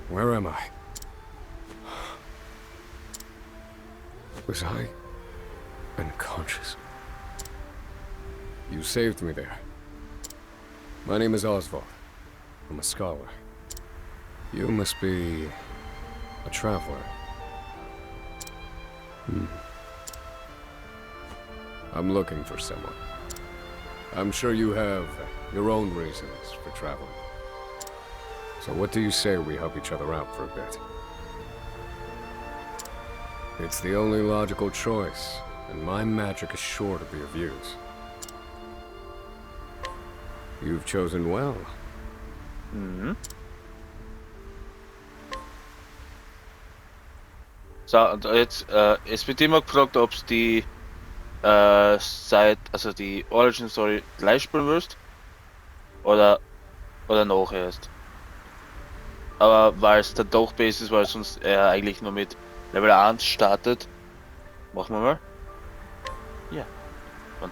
Where am I? Was I unconscious? You saved me there. My name is Oswald. I'm a scholar. You must be a traveler. I'm looking for someone. I'm sure you have your own reasons for traveling. So what do you say we help each other out for a bit? It's the only logical choice, and my magic is sure to be of use. You've chosen well. So, und jetzt, es wird immer gefragt, ob es die also die Origin Story gleich spielen willst oder nachher erst. Aber weil es dann doch besser ist, weil sonst er eigentlich nur mit Level 1 startet, machen wir mal. Ja. Und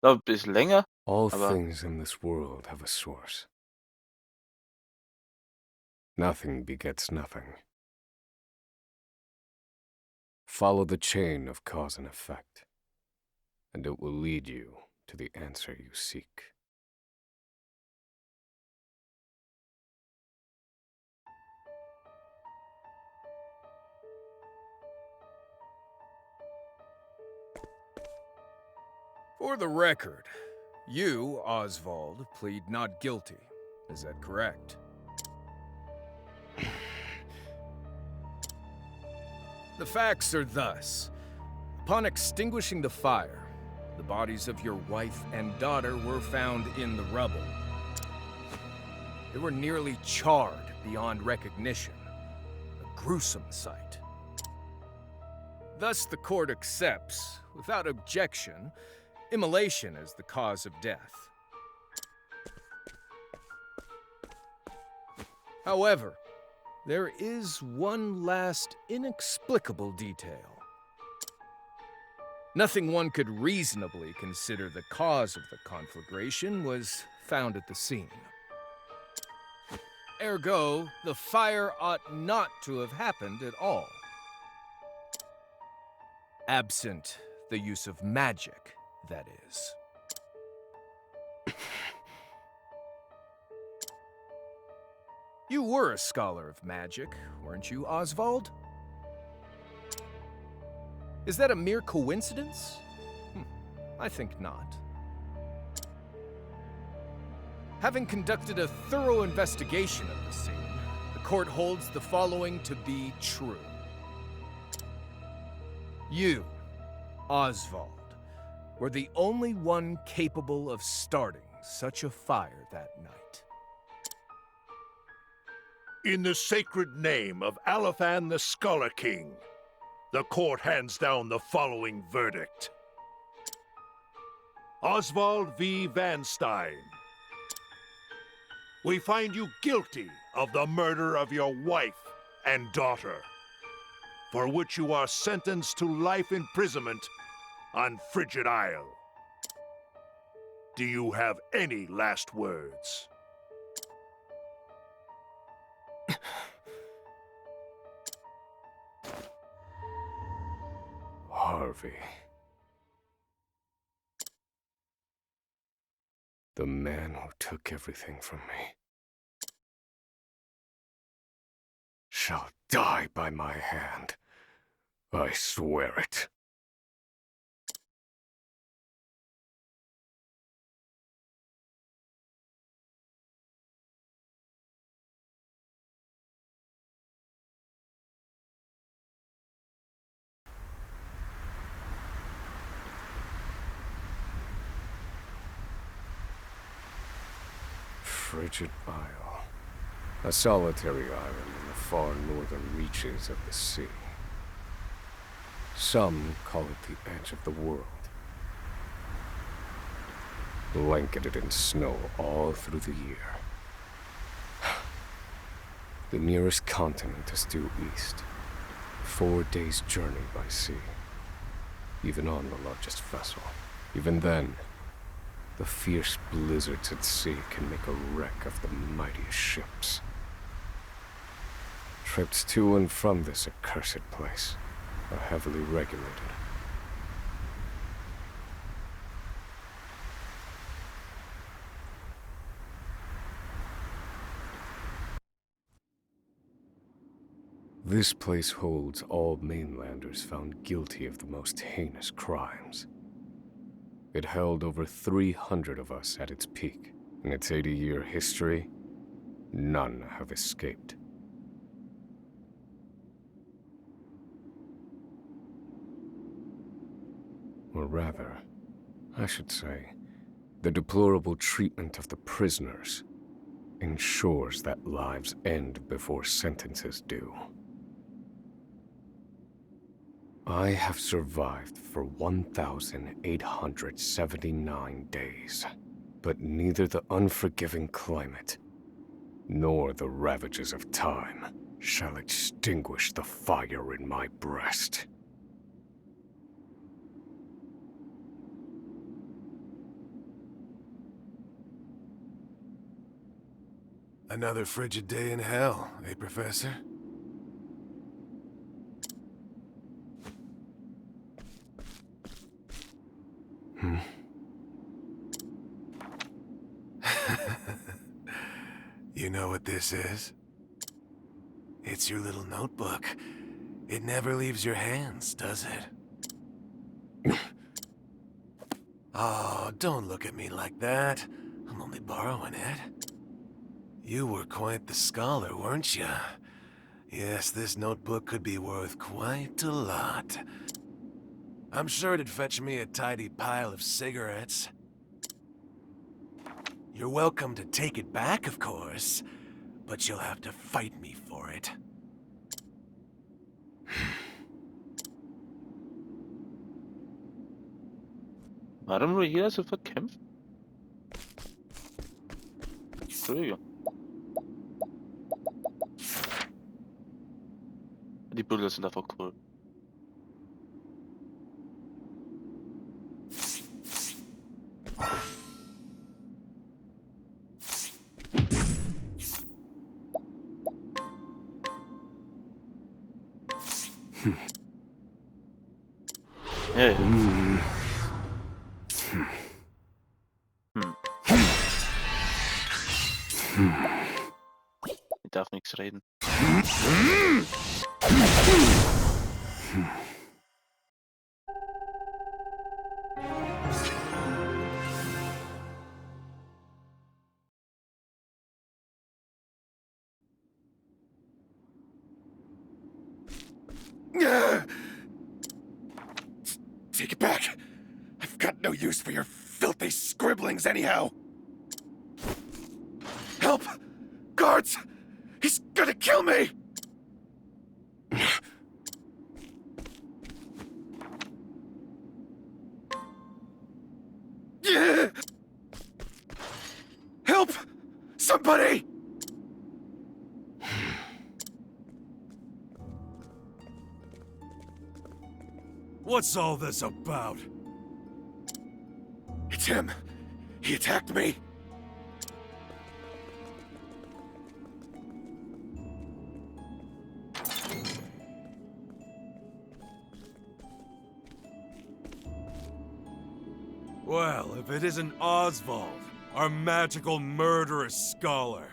ein bisschen länger. All Aber things in this world have a source. Nothing begets nothing. Follow the chain of cause and effect, and it will lead you to the answer you seek. For the record, you, Oswald, plead not guilty. Is that correct? The facts are thus. Upon extinguishing the fire, the bodies of your wife and daughter were found in the rubble. They were nearly charred beyond recognition. A gruesome sight. Thus the court accepts, without objection, immolation as the cause of death. However, there is one last inexplicable detail. Nothing one could reasonably consider the cause of the conflagration was found at the scene. Ergo, the fire ought not to have happened at all. Absent the use of magic, that is. You were a scholar of magic, weren't you, Oswald? Is that a mere coincidence? I think not. Having conducted a thorough investigation of the scene, the court holds the following to be true. You, Oswald, were the only one capable of starting such a fire that night. In the sacred name of Alephan the Scholar King, the court hands down the following verdict. Oswald V. Van Stein, we find you guilty of the murder of your wife and daughter, for which you are sentenced to life imprisonment on Frigid Isle. Do you have any last words? Harvey. The man who took everything from me shall die by my hand. I swear it. Frigid Isle, a solitary island in the far northern reaches of the sea. Some call it the edge of the world. blanketed in snow all through the year. The nearest continent is due east. 4 days' journey by sea. Even on the largest vessel. Even then, the fierce blizzards at sea can make a wreck of the mightiest ships. Trips to and from this accursed place are heavily regulated. This place holds all mainlanders found guilty of the most heinous crimes. It held over 300 of us at its peak. In its 80-year history, none have escaped. Or rather, I should say, the deplorable treatment of the prisoners ensures that lives end before sentences do. I have survived for 1,879 days, but neither the unforgiving climate nor the ravages of time shall extinguish the fire in my breast. Another frigid day in hell, eh, Professor? You know what this is? It's your little notebook. It never leaves your hands, does it? Oh, don't look at me like that. I'm only borrowing it. You were quite the scholar, weren't you? Yes, this notebook could be worth quite a lot. I'm sure it'd fetch me a tidy pile of cigarettes. You're welcome to take it back, of course, but you'll have to fight me for it. Warum will jeder sofort kämpfen? Entschuldigung. Die Bilder sind einfach cool. Ja, ja. Ich darf nichts reden. Take it back. I've got no use for your filthy scribblings anyhow. Help! Guards! He's gonna kill me! Help! Somebody! What's all this about? It's him. He attacked me. Well, if it isn't Oswald, our magical murderous scholar.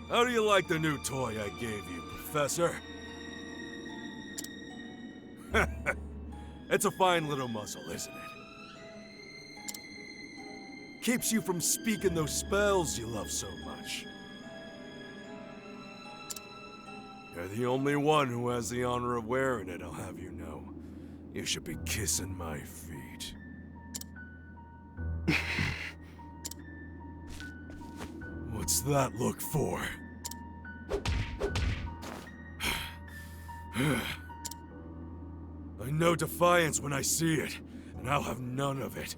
How do you like the new toy I gave you, Professor? It's a fine little muzzle, isn't it? Keeps you from speaking those spells you love so much. You're the only one who has the honor of wearing it, I'll have you know. You should be kissing my feet. What's that look for? I know defiance when I see it, and I'll have none of it.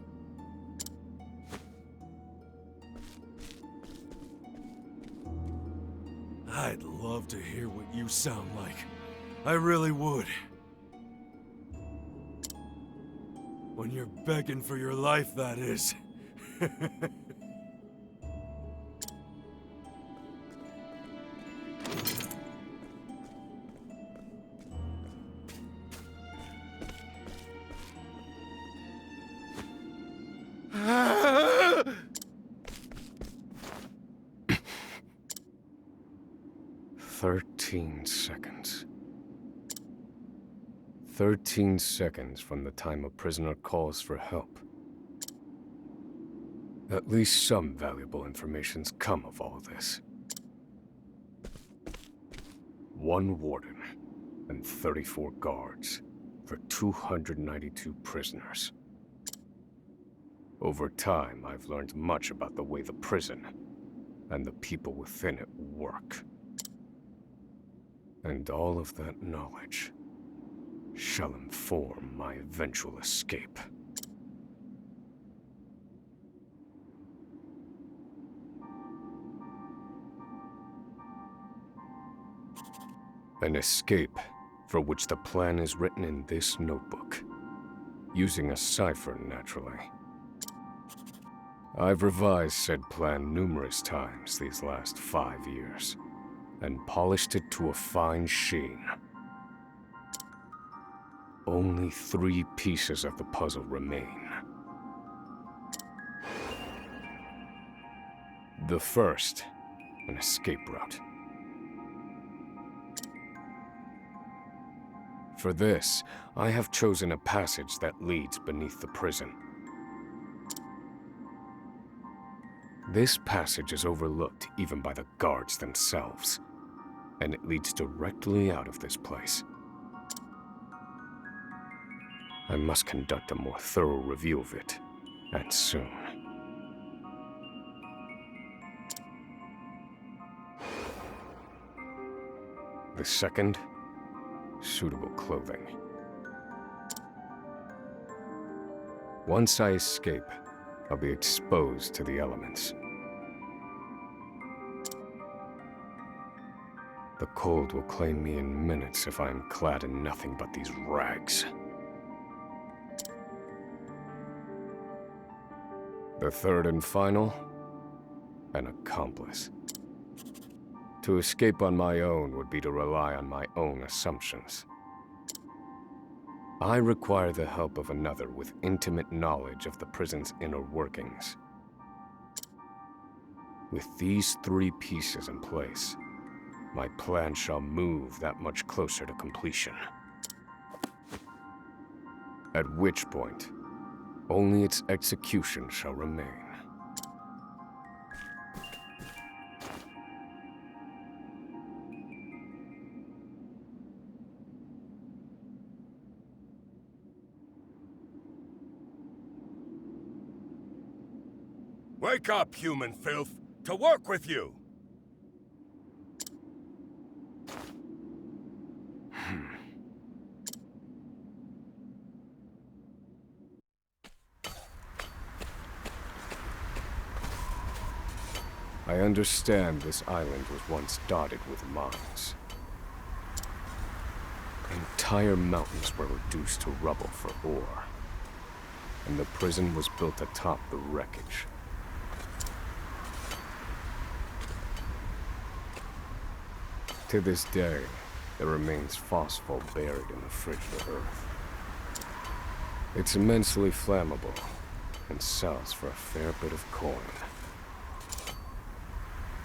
I'd love to hear what you sound like. I really would. When you're begging for your life, that is. "13 seconds. 13 seconds from the time a prisoner calls for help. At least some valuable information's come of all this. 1 warden and 34 guards for 292 prisoners. Over time, I've learned much about the way the prison and the people within it work. And all of that knowledge shall inform my eventual escape. An escape for which the plan is written in this notebook, using a cipher, naturally. I've revised said plan numerous times these last 5 years, and polished it to a fine sheen. Only 3 pieces of the puzzle remain. The first, an escape route. For this, I have chosen a passage that leads beneath the prison. This passage is overlooked even by the guards themselves, and it leads directly out of this place. I must conduct a more thorough review of it, and soon. The second, suitable clothing. Once I escape, I'll be exposed to the elements. The cold will claim me in minutes if I am clad in nothing but these rags. The third and final, an accomplice. To escape on my own would be to rely on my own assumptions. I require the help of another with intimate knowledge of the prison's inner workings. With these 3 pieces in place, my plan shall move that much closer to completion. At which point, only its execution shall remain. Wake up, human filth! To work with you! I understand this island was once dotted with mines. Entire mountains were reduced to rubble for ore, and the prison was built atop the wreckage. To this day, there remains phosphor buried in the frigid earth. It's immensely flammable, and sells for a fair bit of coin.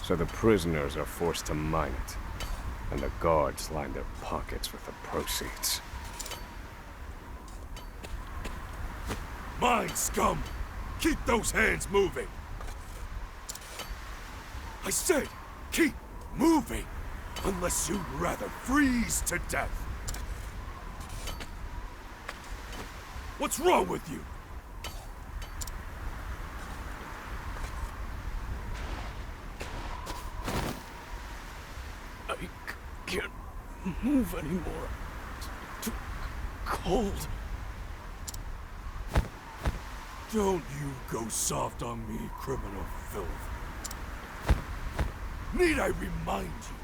So the prisoners are forced to mine it, and the guards line their pockets with the proceeds. Mine, scum! Keep those hands moving! I said, keep moving! Unless you'd rather freeze to death! What's wrong with you? I can't move anymore. It's too Hold! Don't you go soft on me, criminal filth. Need I remind you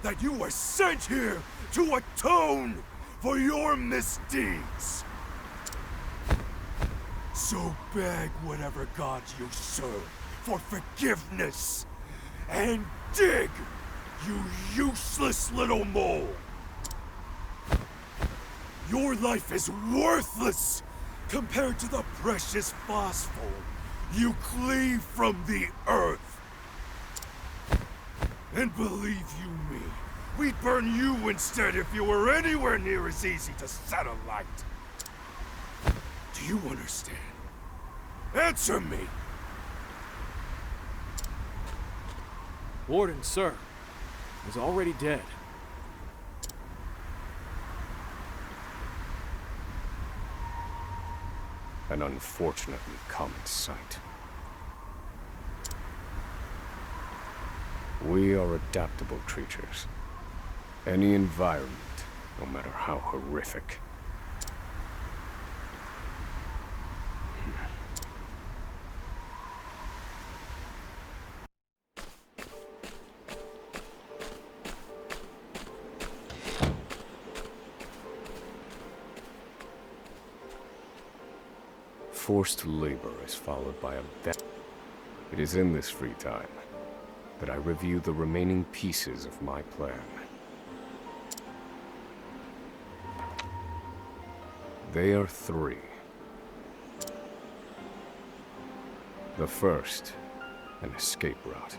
that you were sent here to atone for your misdeeds? So beg whatever gods you serve for forgiveness, and dig, you useless little mole! Your life is worthless compared to the precious phosphor you cleave from the earth. And believe you me, we'd burn you instead if you were anywhere near as easy to set alight. Do you understand? Answer me! Warden, sir, is already dead. An unfortunately common sight. We are adaptable creatures. Any environment, no matter how horrific. Forced labor is followed by a death. It is in this free time that I review the remaining pieces of my plan. They are three. The first, an escape route.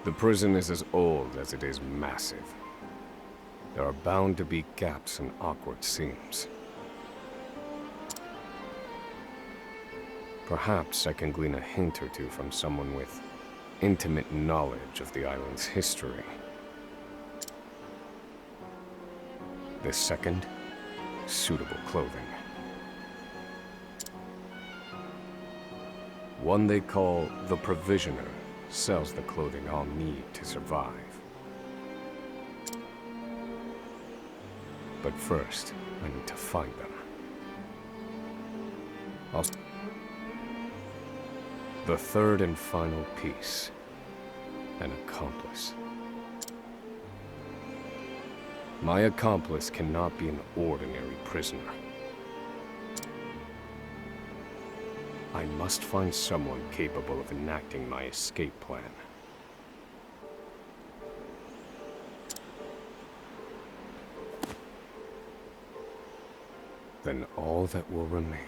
The prison is as old as it is massive. There are bound to be gaps and awkward seams. Perhaps I can glean a hint or two from someone with intimate knowledge of the island's history. The second, suitable clothing. One they call the Provisioner sells the clothing I'll need to survive. But first, I need to find them. The third and final piece, an accomplice. My accomplice cannot be an ordinary prisoner. I must find someone capable of enacting my escape plan. Then all that will remain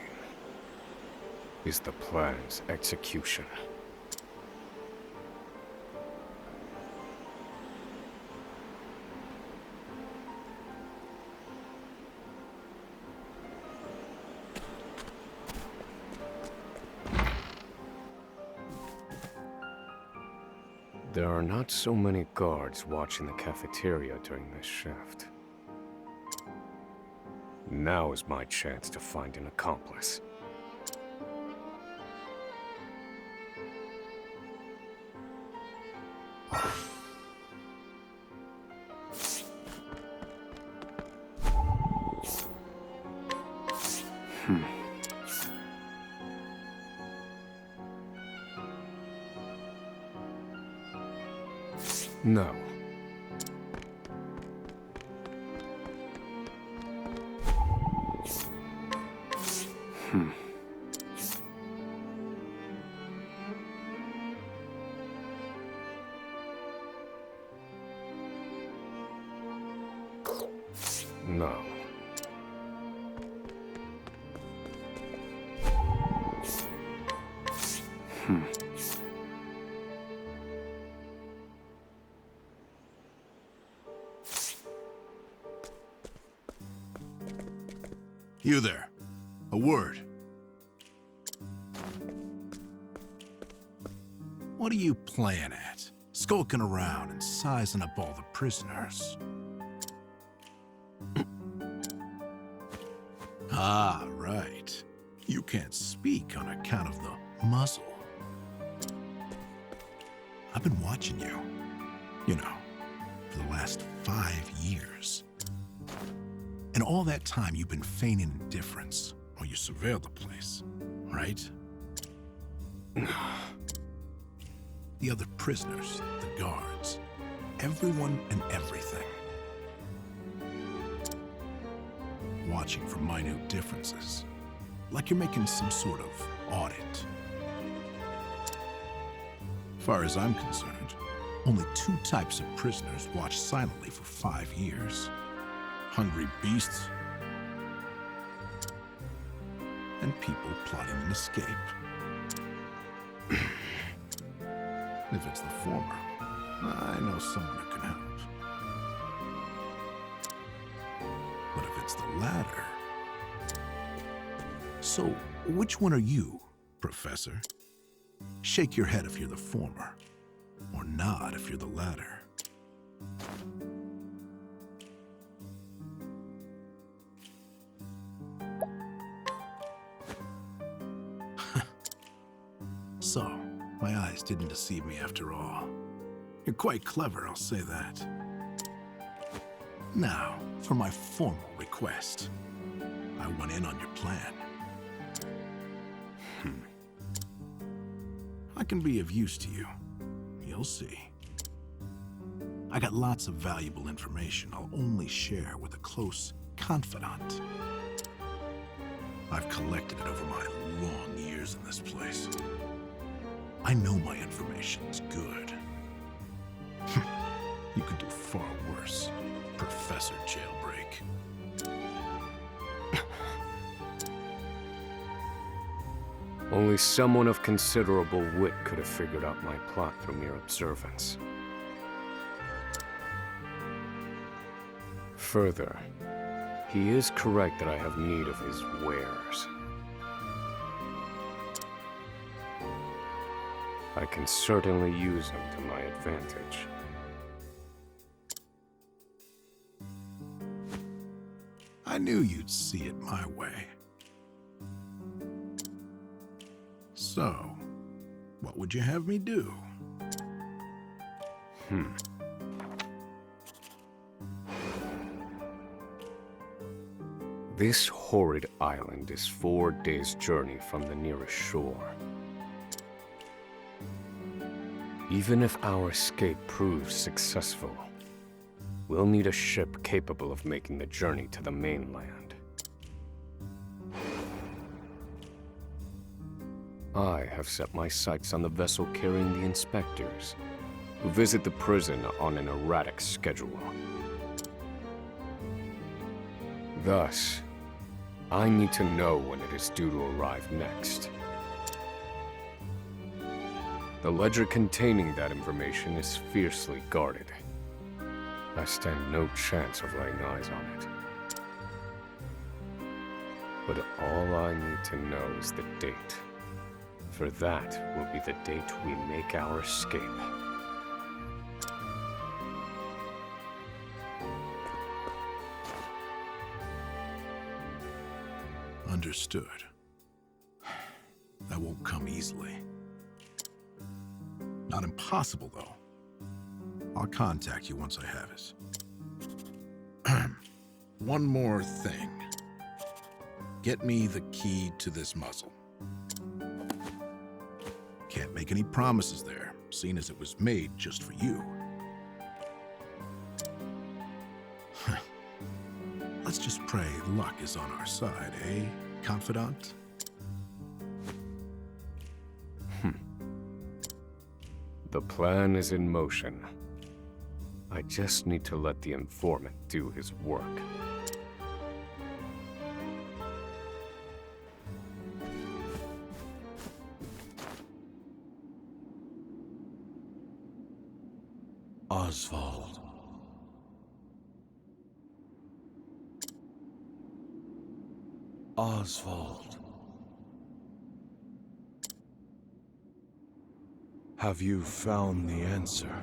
is the plan's execution. There are not so many guards watching the cafeteria during this shift. Now is my chance to find an accomplice. No. No. You there. A word. What are you playing at? Skulking around and sizing up all the prisoners. Ah, right. You can't speak on account of the muzzle. I've been watching you. You know, for the last 5 years. And all that time you've been feigning indifference while you surveilled the place, right? The other prisoners, the guards, everyone and everything. Watching for minute differences, like you're making some sort of audit. Far as I'm concerned, only 2 types of prisoners watch silently for 5 years. Hungry beasts and people plotting an escape. If it's the former, I know someone who can help. But if it's the latter... So, which one are you, Professor? Shake your head if you're the former, or nod if you're the latter. So, my eyes didn't deceive me after all. You're quite clever, I'll say that. Now, for my formal request. I went in on your plan. I can be of use to you. You'll see. I got lots of valuable information I'll only share with a close confidant. I've collected it over my long years in this place. I know my information's good. You could do far worse, Professor Jailbreak. Only someone of considerable wit could have figured out my plot through mere observance. Further, he is correct that I have need of his wares. I can certainly use him to my advantage. I knew you'd see it my way. So, what would you have me do? This horrid island is 4 days' journey from the nearest shore. Even if our escape proves successful, we'll need a ship capable of making the journey to the mainland. I have set my sights on the vessel carrying the inspectors, who visit the prison on an erratic schedule. Thus, I need to know when it is due to arrive next. The ledger containing that information is fiercely guarded. I stand no chance of laying eyes on it. But all I need to know is the date. For that will be the date we make our escape. Understood. That won't come easily. Not impossible, though. I'll contact you once I have it. One more thing. Get me the key to this muzzle. Can't make any promises there, seeing as it was made just for you. Let's just pray luck is on our side, eh, confidant? The plan is in motion. I just need to let the informant do his work. Oswald. Oswald. Have you found the answer?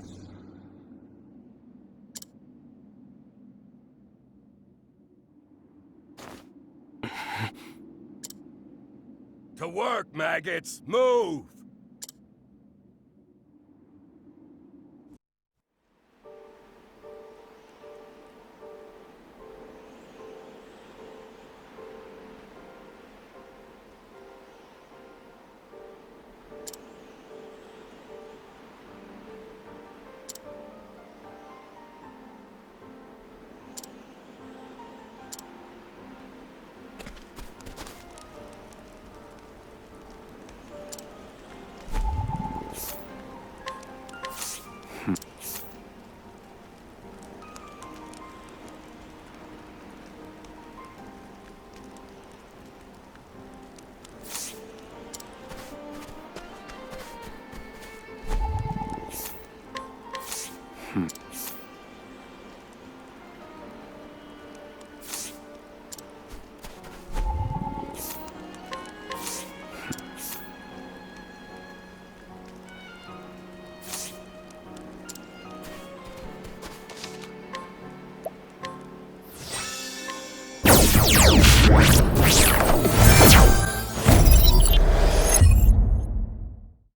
To work, maggots! Move!